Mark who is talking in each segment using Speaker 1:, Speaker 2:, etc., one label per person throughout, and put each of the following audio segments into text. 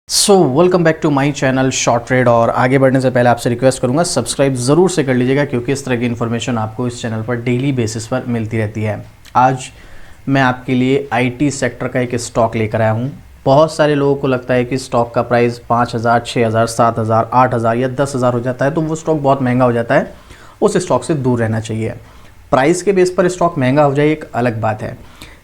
Speaker 1: So welcome back to my channel short trade. और आगे बढ़ने से पहले आपसे रिक्वेस्ट करूंगा सब्सक्राइब ज़रूर से कर लीजिएगा, क्योंकि इस तरह की इन्फॉर्मेशन आपको इस चैनल पर डेली बेसिस पर मिलती रहती है। आज मैं आपके लिए आईटी सेक्टर का एक स्टॉक लेकर आया हूं। बहुत सारे लोगों को लगता है कि स्टॉक का प्राइस 5,000, 6,000, 7,000, 8,000 या 10,000 हो जाता है तो वो स्टॉक बहुत महंगा हो जाता है, उस स्टॉक से दूर रहना चाहिए। प्राइस के बेस पर स्टॉक महंगा हो जाए एक अलग बात है,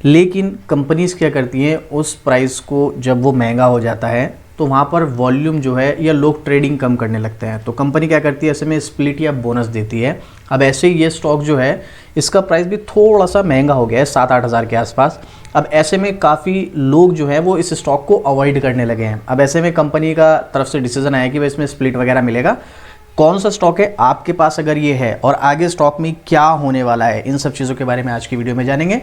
Speaker 1: लेकिन कंपनीज़ क्या करती हैं, उस प्राइस को जब वो महंगा हो जाता है तो वहाँ पर वॉल्यूम जो है या लोग ट्रेडिंग कम करने लगते हैं, तो कंपनी क्या करती है, ऐसे में स्प्लिट या बोनस देती है। अब ऐसे ही ये स्टॉक जो है इसका प्राइस भी थोड़ा सा महंगा हो गया है, 7-8 हज़ार के आसपास। अब ऐसे में काफ़ी लोग जो है वो इस स्टॉक को अवॉइड करने लगे हैं। अब ऐसे में कंपनी का तरफ से डिसीजन आया कि भाई इसमें स्प्लिट वगैरह मिलेगा। कौन सा स्टॉक है आपके पास अगर ये है और आगे स्टॉक में क्या होने वाला है, इन सब चीज़ों के बारे में आज की वीडियो में जानेंगे।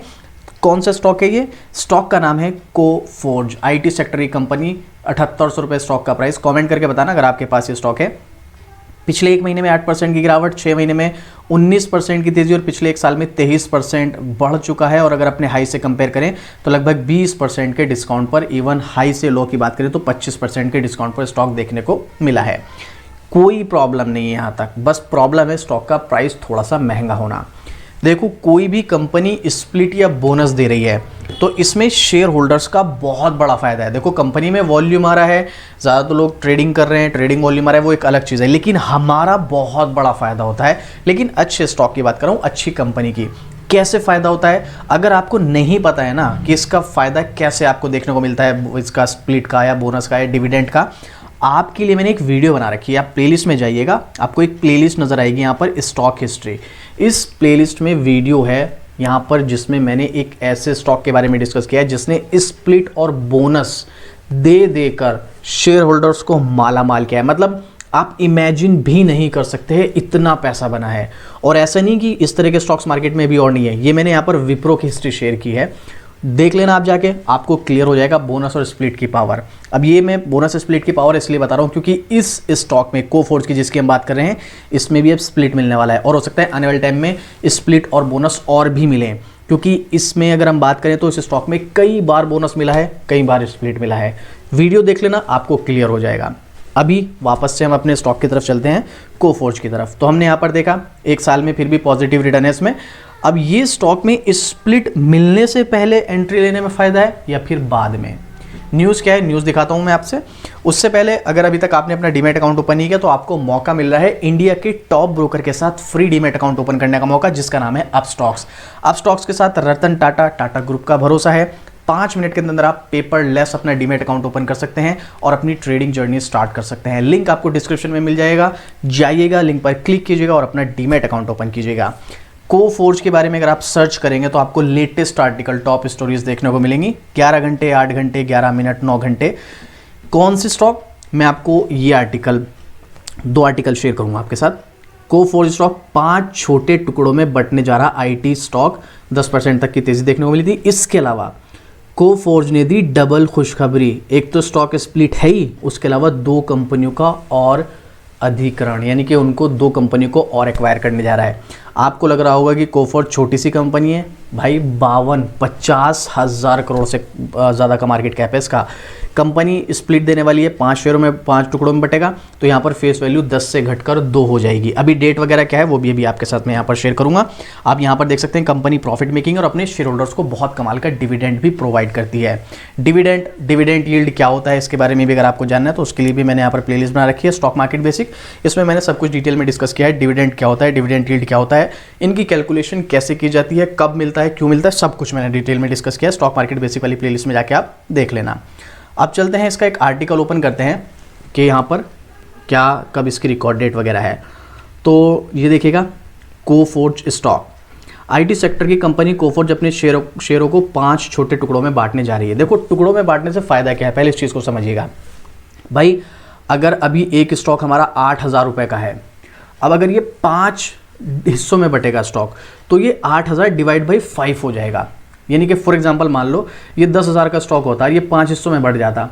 Speaker 1: कौन सा स्टॉक है ये? स्टॉक का नाम है कोफोर्ज, आईटी सेक्टर की कंपनी। 7800 रुपये स्टॉक का प्राइस। कमेंट करके बताना अगर आपके पास ये स्टॉक है। पिछले एक महीने में 8% की गिरावट, 6 महीने में 19% की तेज़ी और पिछले एक साल में 23% बढ़ चुका है। और अगर अपने हाई से कंपेयर करें तो लगभग 20% के डिस्काउंट पर, इवन हाई से लो की बात करें तो 25% के डिस्काउंट पर स्टॉक देखने को मिला है। कोई प्रॉब्लम नहीं है यहाँ तक, बस प्रॉब्लम है स्टॉक का प्राइस थोड़ा सा महंगा होना। देखो, कोई भी कंपनी स्प्लिट या बोनस दे रही है तो इसमें शेयर होल्डर्स का बहुत बड़ा फायदा है। देखो, कंपनी में वॉल्यूम आ रहा है, ज़्यादा तो लोग ट्रेडिंग कर रहे हैं, ट्रेडिंग वॉल्यूम आ रहा है, वो एक अलग चीज़ है, लेकिन हमारा बहुत बड़ा फायदा होता है। लेकिन अच्छे स्टॉक की बात कर रहा हूँ, अच्छी कंपनी की। कैसे फ़ायदा होता है? अगर आपको नहीं पता है ना कि इसका फ़ायदा कैसे आपको देखने को मिलता है, इसका स्प्लिट का या बोनस का या डिविडेंड का, आपके लिए मैंने एक वीडियो बना रखी है। आप प्लेलिस्ट में जाइएगा, आपको एक प्लेलिस्ट नज़र आएगी यहाँ पर, स्टॉक हिस्ट्री। इस प्लेलिस्ट में वीडियो है यहाँ पर जिसमें मैंने एक ऐसे स्टॉक के बारे में डिस्कस किया है जिसने स्प्लिट और बोनस दे देकर शेयर होल्डर्स को माला माल किया है। मतलब आप इमेजिन भी नहीं कर सकते हैं इतना पैसा बना है। और ऐसा नहीं कि इस तरह के स्टॉक्स मार्केट में भी और नहीं है, ये मैंने यहाँ पर विप्रो की हिस्ट्री शेयर की है, देख लेना आप जाके, आपको क्लियर हो जाएगा बोनस और स्प्लिट की पावर। अब ये मैं बोनस स्प्लिट की पावर इसलिए बता रहा हूँ क्योंकि इस स्टॉक में कोफोर्ज की जिसकी हम बात कर रहे हैं, इसमें भी अब स्प्लिट मिलने वाला है और हो सकता है आने वाले टाइम में स्प्लिट और बोनस और भी मिलें, क्योंकि इसमें अगर हम बात करें तो इस स्टॉक में कई बार बोनस मिला है, कई बार स्प्लिट मिला है। वीडियो देख लेना, आपको क्लियर हो जाएगा। अभी वापस से हम अपने स्टॉक की तरफ चलते हैं, कोफोर्ज की तरफ। तो हमने यहाँ पर देखा एक साल में फिर भी पॉजिटिव रिटर्न है इसमें। अब ये स्टॉक में स्प्लिट मिलने से पहले एंट्री लेने में फ़ायदा है या फिर बाद में? न्यूज़ क्या है, न्यूज़ दिखाता हूँ मैं आपसे। उससे पहले अगर अभी तक आपने अपना डीमैट अकाउंट ओपन नहीं किया तो आपको मौका मिल रहा है इंडिया के टॉप ब्रोकर के साथ फ्री डीमैट अकाउंट ओपन करने का मौका, जिसका नाम है अपस्टॉक्स। अपस्टॉक्स के साथ रतन टाटा, टाटा ग्रुप का भरोसा है। 5 मिनट के अंदर आप पेपरलेस अपना डीमैट अकाउंट ओपन कर सकते हैं और अपनी ट्रेडिंग जर्नी स्टार्ट कर सकते हैं। लिंक आपको डिस्क्रिप्शन में मिल जाएगा, जाइएगा, लिंक पर क्लिक कीजिएगा और अपना डीमैट अकाउंट ओपन कीजिएगा। कोफोर्ज के बारे में अगर आप सर्च करेंगे तो आपको लेटेस्ट आर्टिकल, टॉप स्टोरीज देखने को मिलेंगी। 11 घंटे, 8 घंटे, 11 मिनट, 9 घंटे। कौन सी स्टॉक? मैं आपको ये आर्टिकल, 2 आर्टिकल शेयर करूंगा आपके साथ। कोफोर्ज स्टॉक 5 छोटे टुकड़ों में बंटने जा रहा आईटी स्टॉक, 10% तक की तेजी देखने को मिली थी। इसके अलावा कोफोर्ज ने दी डबल खुशखबरी, एक तो स्टॉक स्प्लिट है ही, उसके अलावा 2 कंपनियों का और अधिकरण, यानी कि उनको 2 कंपनी को और एक्वायर करने जा रहा है। आपको लग रहा होगा कि कोफोर्ज छोटी सी कंपनी है, भाई 50 हज़ार करोड़ से ज़्यादा का मार्केट कैप है इसका। कंपनी स्प्लिट देने वाली है, 5 शेयरों में, 5 टुकड़ों में बटेगा, तो यहाँ पर फेस वैल्यू 10 से घटकर 2 हो जाएगी। अभी डेट वगैरह क्या है वो भी अभी आपके साथ मैं यहाँ पर शेयर करूँगा। आप यहाँ पर देख सकते हैं कंपनी प्रॉफिट मेकिंग और अपने शेयर होल्डर्स को बहुत कमाल का डिविडेंड भी प्रोवाइड करती है। डिविडेंड यील्ड क्या होता है इसके बारे में भी अगर आपको जानना है तो उसके लिए भी मैंने यहाँ पर प्लेलिस्ट बना रखी है, स्टॉक मार्केट बेसिक। इसमें मैंने सब कुछ डिटेल में डिस्कस किया है। डिविडेंड क्या होता है, डिविडेंड यील्ड क्या होता है, इनकी कैलकुलेशन कैसे की जाती है, कब मिलता है, क्यों मिलता है, सब कुछ मैंने डिटेल में डिस्कस किया है। स्टॉक मार्केट बेसिक वाली प्लेलिस्ट में जाके आप देख लेना। अब चलते हैं, इसका एक आर्टिकल ओपन करते हैं कि यहाँ पर क्या, कब इसकी रिकॉर्ड डेट वगैरह है। तो ये देखिएगा, कोफोर्ज स्टॉक, आईटी सेक्टर की कंपनी कोफोर्ज अपने शेयरों को 5 छोटे टुकड़ों में बांटने जा रही है। देखो, टुकड़ों में बांटने से फ़ायदा क्या है, पहले इस चीज़ को समझिएगा। भाई अगर अभी एक स्टॉक हमारा 8,000 रुपये का है, अब अगर ये 5 हिस्सों में बटेगा स्टॉक तो ये 8,000 डिवाइड बाई 5 हो जाएगा। यानी कि फॉर एग्जांपल मान लो ये 10,000 का स्टॉक होता है, ये 5 हिस्सों में बढ़ जाता,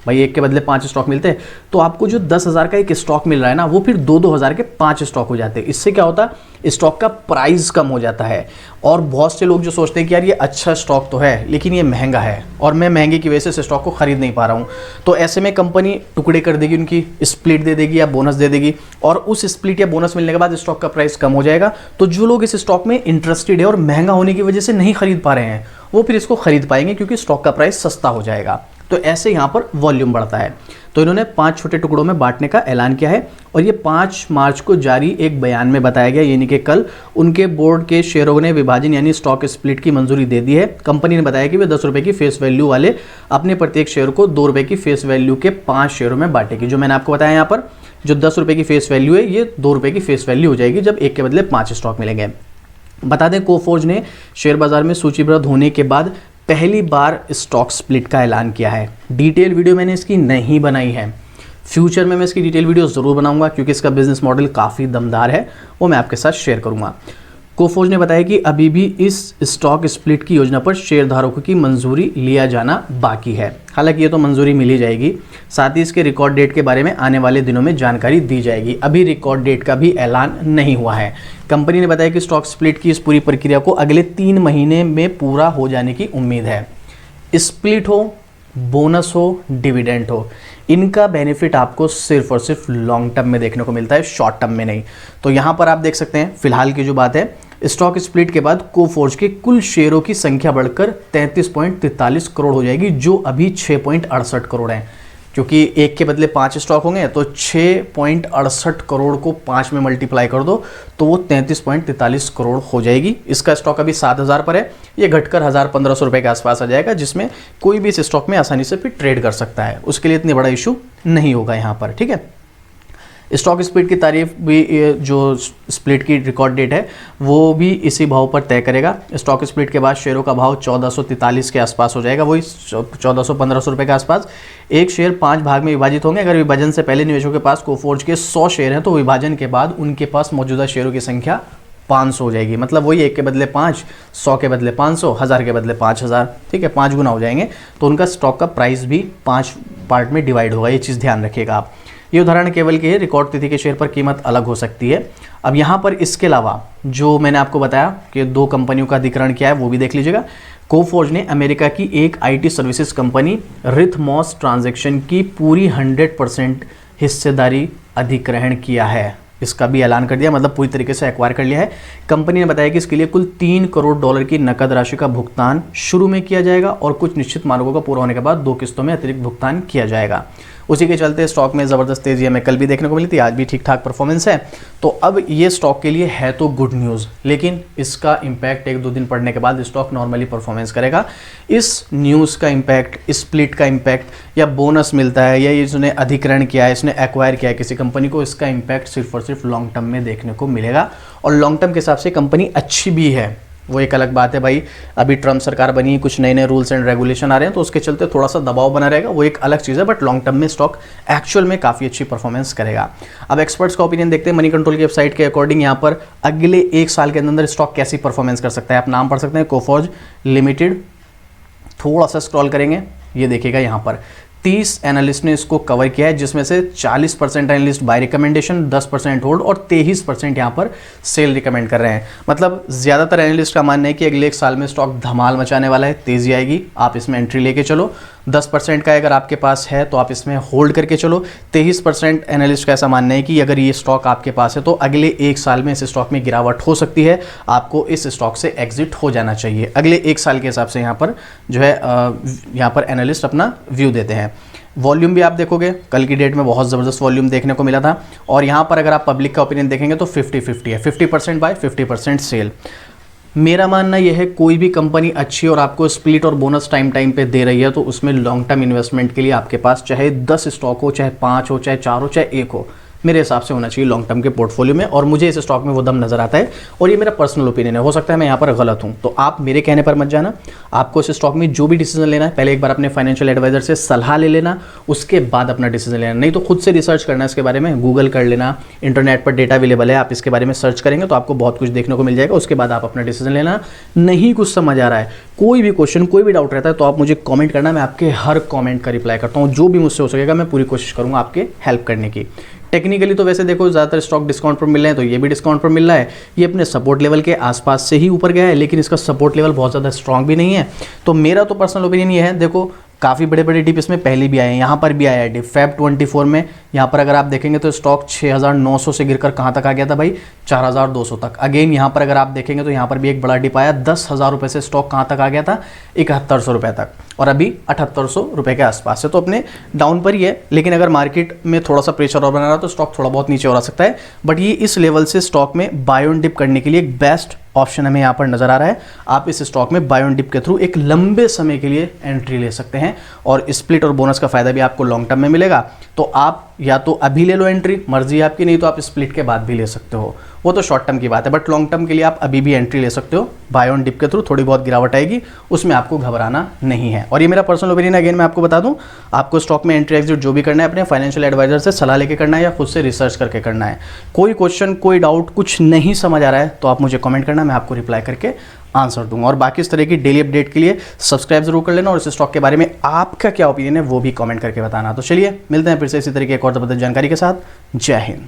Speaker 1: भाई एक के बदले 5 स्टॉक मिलते हैं, तो आपको जो 10,000 का एक स्टॉक मिल रहा है ना, वो फिर 2-2 हज़ार के 5 स्टॉक हो जाते हैं। इससे क्या होता है, स्टॉक का प्राइस कम हो जाता है। और बहुत से लोग जो सोचते हैं कि यार ये अच्छा स्टॉक तो है लेकिन ये महंगा है और मैं महंगे की वजह से इस स्टॉक को खरीद नहीं पा रहा हूँ, तो ऐसे में कंपनी टुकड़े कर देगी, उनकी स्प्लिट दे देगी या बोनस दे देगी, और उस स्प्लिट या बोनस मिलने के बाद स्टॉक का प्राइस कम हो जाएगा। तो जो लोग इस स्टॉक में इंटरेस्टेड है और महंगा होने की वजह से नहीं खरीद पा रहे हैं, वो फिर इसको खरीद पाएंगे क्योंकि स्टॉक का प्राइस सस्ता हो जाएगा। तो ऐसे यहाँ पर वॉल्यूम बढ़ता है। तो इन्होंने 5 छोटे टुकड़ों में बांटने का ऐलान किया है और ये 5 मार्च को जारी एक बयान में बताया गया, यानी कि कल उनके बोर्ड के शेयरों ने विभाजन यानी स्टॉक स्प्लिट की मंजूरी दे दी है। कंपनी ने बताया कि वे 10 रुपये की फेस वैल्यू वाले अपने प्रत्येक शेयर को 2 रुपये की फेस वैल्यू के 5 शेयरों में बांटेगी। जो मैंने आपको बताया यहाँ पर, जो 10 रुपये की फेस वैल्यू है, ये 2 रुपये की फेस वैल्यू हो जाएगी जब एक के बदले 5 स्टॉक मिलेंगे। बता दें, कोफोर्ज ने शेयर बाजार में सूचीबद्ध होने के बाद पहली बार स्टॉक स्प्लिट का ऐलान किया है। डिटेल वीडियो मैंने इसकी नहीं बनाई है, फ्यूचर में मैं इसकी डिटेल वीडियो ज़रूर बनाऊंगा क्योंकि इसका बिजनेस मॉडल काफ़ी दमदार है, वो मैं आपके साथ शेयर करूंगा। कोफोर्ज ने बताया कि अभी भी इस स्टॉक स्प्लिट की योजना पर शेयरधारकों की मंजूरी लिया जाना बाकी है। हालांकि ये तो मंजूरी मिल ही जाएगी, साथ ही इसके रिकॉर्ड डेट के बारे में आने वाले दिनों में जानकारी दी जाएगी। अभी रिकॉर्ड डेट का भी ऐलान नहीं हुआ है। कंपनी ने बताया कि स्टॉक स्प्लिट की इस पूरी प्रक्रिया को अगले 3 महीने में पूरा हो जाने की उम्मीद है। स्प्लिट हो, बोनस हो, डिविडेंड हो, इनका बेनिफिट आपको सिर्फ और सिर्फ लॉन्ग टर्म में देखने को मिलता है, शॉर्ट टर्म में नहीं। तो यहाँ पर आप देख सकते हैं फिलहाल की जो बात है, स्टॉक स्प्लिट के बाद कोफोर्ज के कुल शेयरों की संख्या बढ़कर 33.43 करोड़ हो जाएगी, जो अभी 6.68 करोड़ है। क्योंकि एक के बदले 5 स्टॉक होंगे तो 6.68 करोड़ को 5 में मल्टीप्लाई कर दो तो वो 33.43 करोड़ हो जाएगी। इसका स्टॉक अभी 7,000 पर है, ये घटकर 1,000-1,500 रुपये के आसपास आ जाएगा, जिसमें कोई भी इस स्टॉक में आसानी से फिर ट्रेड कर सकता है। उसके लिए इतनी बड़ा इशू नहीं होगा यहाँ पर, ठीक है। स्टॉक स्प्लिट की तारीफ भी, जो स्प्लिट की रिकॉर्ड डेट है वो भी इसी भाव पर तय करेगा। स्टॉक स्प्लिट के बाद शेयरों का भाव 1443 के आसपास हो जाएगा, वही 1400-1500 रुपये के आसपास। एक शेयर 5 भाग में विभाजित होंगे। अगर विभाजन से पहले निवेशकों के पास कोफोर्ज के 100 शेयर हैं तो विभाजन के बाद उनके पास मौजूदा शेयरों की संख्या 500 हो जाएगी। मतलब वही 1 के बदले 5, 100 के बदले 500, 1000 के बदले 5000, ठीक है, 5 गुना हो जाएंगे। तो उनका स्टॉक का प्राइस भी 5 पार्ट में डिवाइड होगा, ये चीज़ ध्यान रखिएगा आप। ये उदाहरण केवल के रिकॉर्ड तिथि के शेयर पर कीमत अलग हो सकती है। अब यहाँ पर इसके अलावा जो मैंने आपको बताया कि 2 कंपनियों का अधिग्रहण किया है वो भी देख लीजिएगा। कोफोर्ज ने अमेरिका की एक IT सर्विसेज कंपनी रिथमॉस ट्रांजैक्शन की पूरी 100% हिस्सेदारी अधिग्रहण किया है, इसका भी ऐलान कर दिया, मतलब पूरी तरीके से एक्वायर कर लिया है। कंपनी ने बताया कि इसके लिए कुल $3 करोड़ की नकद राशि का भुगतान शुरू में किया जाएगा और कुछ निश्चित मानकों का पूरा होने के बाद 2 किस्तों में अतिरिक्त भुगतान किया जाएगा। उसी के चलते स्टॉक में ज़बरदस्त तेज़ी हमें कल भी देखने को मिली थी, आज भी ठीक ठाक परफॉर्मेंस है। तो अब ये स्टॉक के लिए है तो गुड न्यूज़, लेकिन इसका इम्पैक्ट 1-2 दिन पड़ने के बाद स्टॉक नॉर्मली परफॉर्मेंस करेगा। इस न्यूज़ का इम्पैक्ट, स्प्लिट का इम्पैक्ट, या बोनस मिलता है, या इसने अधिग्रहण किया है, इसने एक्वायर किया है किसी कंपनी को, इसका इम्पैक्ट सिर्फ और सिर्फ लॉन्ग टर्म में देखने को मिलेगा। और लॉन्ग टर्म के हिसाब से कंपनी अच्छी भी है, वो एक अलग बात है भाई। अभी ट्रम्प सरकार बनी, कुछ नए नए रूल्स एंड रेगुलेशन आ रहे हैं तो उसके चलते थोड़ा सा दबाव बना रहेगा, वो एक अलग चीज़ है। बट लॉन्ग टर्म में स्टॉक एक्चुअल में काफ़ी अच्छी परफॉर्मेंस करेगा। अब एक्सपर्ट्स का ओपिनियन देखते हैं। मनी कंट्रोल की वेबसाइट के अकॉर्डिंग यहाँ पर अगले 1 साल के अंदर स्टॉक कैसी परफॉर्मेंस कर सकता है, आप नाम पढ़ सकते हैं, कोफोर्ज लिमिटेड। थोड़ा सा स्क्रॉल करेंगे, ये देखिएगा यहाँ पर 30 एनालिस्ट ने इसको कवर किया है, जिसमें से 40% एनालिस्ट बाय रिकमेंडेशन, 10% होल्ड और 23% यहाँ पर सेल रिकमेंड कर रहे हैं। मतलब ज़्यादातर एनालिस्ट का मानना है कि अगले 1 साल में स्टॉक धमाल मचाने वाला है, तेज़ी आएगी, आप इसमें एंट्री लेके चलो। 10% का अगर आपके पास है तो आप इसमें होल्ड करके चलो। 23% एनालिस्ट का ऐसा मानना है कि अगर ये स्टॉक आपके पास है तो अगले 1 साल में इस स्टॉक में गिरावट हो सकती है, आपको इस स्टॉक से एग्जिट हो जाना चाहिए। अगले 1 साल के हिसाब से यहाँ पर जो है यहाँ पर एनालिस्ट अपना व्यू देते हैं। वॉल्यूम भी आप देखोगे, कल की डेट में बहुत ज़बरदस्त वॉल्यूम देखने को मिला था। और यहाँ पर अगर आप पब्लिक का ओपिनियन देखेंगे तो 50-50 है, 50% बाय, 50% सेल। मेरा मानना यह है कोई भी कंपनी अच्छी और आपको स्प्लिट और बोनस टाइम पे दे रही है तो उसमें लॉन्ग टर्म इन्वेस्टमेंट के लिए आपके पास चाहे 10 स्टॉक हो, चाहे 5 हो, चाहे 4 हो, चाहे 1 हो, मेरे हिसाब से होना चाहिए लॉन्ग टर्म के पोर्टफोलियो में, और मुझे इस स्टॉक में वो दम नजर आता है, और ये मेरा पर्सनल ओपिनियन है। हो सकता है मैं यहाँ पर गलत हूँ, तो आप मेरे कहने पर मत जाना। आपको इस स्टॉक में जो भी डिसीजन लेना है, पहले एक बार अपने फाइनेंशियल एडवाइजर से सलाह ले लेना, उसके बाद अपना डिसीजन लेना। नहीं तो खुद से रिसर्च करना है इसके बारे में, गूगल कर लेना, इंटरनेट पर डेटा अवेलेबल है, आप इसके बारे में सर्च करेंगे तो आपको बहुत कुछ देखने को मिल जाएगा। उसके बाद आप अपना डिसीजन लेना। नहीं कुछ समझ आ रहा है, कोई भी क्वेश्चन, कोई भी डाउट रहता है, तो आप मुझे कमेंट करना, मैं आपके हर कमेंट का रिप्लाई करता हूँ। जो भी मुझसे हो सकेगा मैं पूरी कोशिश करूँगा आपके हेल्प करने की। टेक्निकली तो वैसे देखो ज़्यादातर स्टॉक डिस्काउंट पर मिल रहे हैं, तो ये भी डिस्काउंट पर मिल रहा है। ये अपने सपोर्ट लेवल के आसपास से ही ऊपर गया है, लेकिन इसका सपोर्ट लेवल बहुत ज़्यादा स्ट्रॉन्ग भी नहीं है। तो मेरा तो पर्सनल ओपिनियन ये है, देखो काफ़ी बड़े बड़े डिप इसमें पहले भी आए हैं, यहाँ पर भी आया है डिप Feb 24 में। यहाँ पर अगर आप देखेंगे तो स्टॉक 6,900 से गिरकर कहाँ तक आ गया था भाई, 4,200 तक। अगेन यहाँ पर अगर आप देखेंगे तो यहाँ पर भी एक बड़ा डिप आया, 10,000 रुपये से स्टॉक कहाँ तक आ गया था, 7,100 रुपये तक, और अभी 7,800 रुपये के आसपास है। तो अपने डाउन पर ही है, लेकिन अगर मार्केट में थोड़ा सा प्रेशर और बना रहा तो स्टॉक थोड़ा बहुत नीचे और आ सकता है। बट ये इस लेवल से स्टॉक में बाय ऑन डिप करने के लिए एक बेस्ट ऑप्शन हमें यहाँ पर नजर आ रहा है। आप इस स्टॉक में बाय ऑन डिप के थ्रू एक लंबे समय के लिए एंट्री ले सकते हैं, और स्प्लिट और बोनस का फायदा भी आपको लॉन्ग टर्म में मिलेगा। तो आप या तो अभी ले लो एंट्री, मर्जी आपकी, नहीं तो आप स्प्लिट के बाद भी ले सकते हो, वो तो शॉर्ट टर्म की बात है। बट लॉन्ग टर्म के लिए आप अभी भी एंट्री ले सकते हो बाय ऑन डिप के थ्रू। थोड़ी बहुत गिरावट आएगी, उसमें आपको घबराना नहीं है। और ये मेरा पर्सनल ओपिनियन, अगेन मैं आपको बता दूं, आपको स्टॉक में एंट्री एग्जिट जो भी करना है अपने फाइनेंशियल एडवाइजर से सलाह लेके करना है, या खुद से रिसर्च करके करना है। कोई क्वेश्चन, कोई डाउट, कुछ नहीं समझ आ रहा है तो आप मुझे कमेंट करना, मैं आपको रिप्लाई करके आंसर दूंगा। और बाकी इस तरह की डेली अपडेट के लिए सब्सक्राइब जरूर कर लेना, और इस स्टॉक के बारे में आपका क्या ओपिनियन है वो भी कमेंट करके बताना। तो चलिए मिलते हैं फिर से इसी तरीके एक और जबरदस्त जानकारी के साथ। जय हिंद।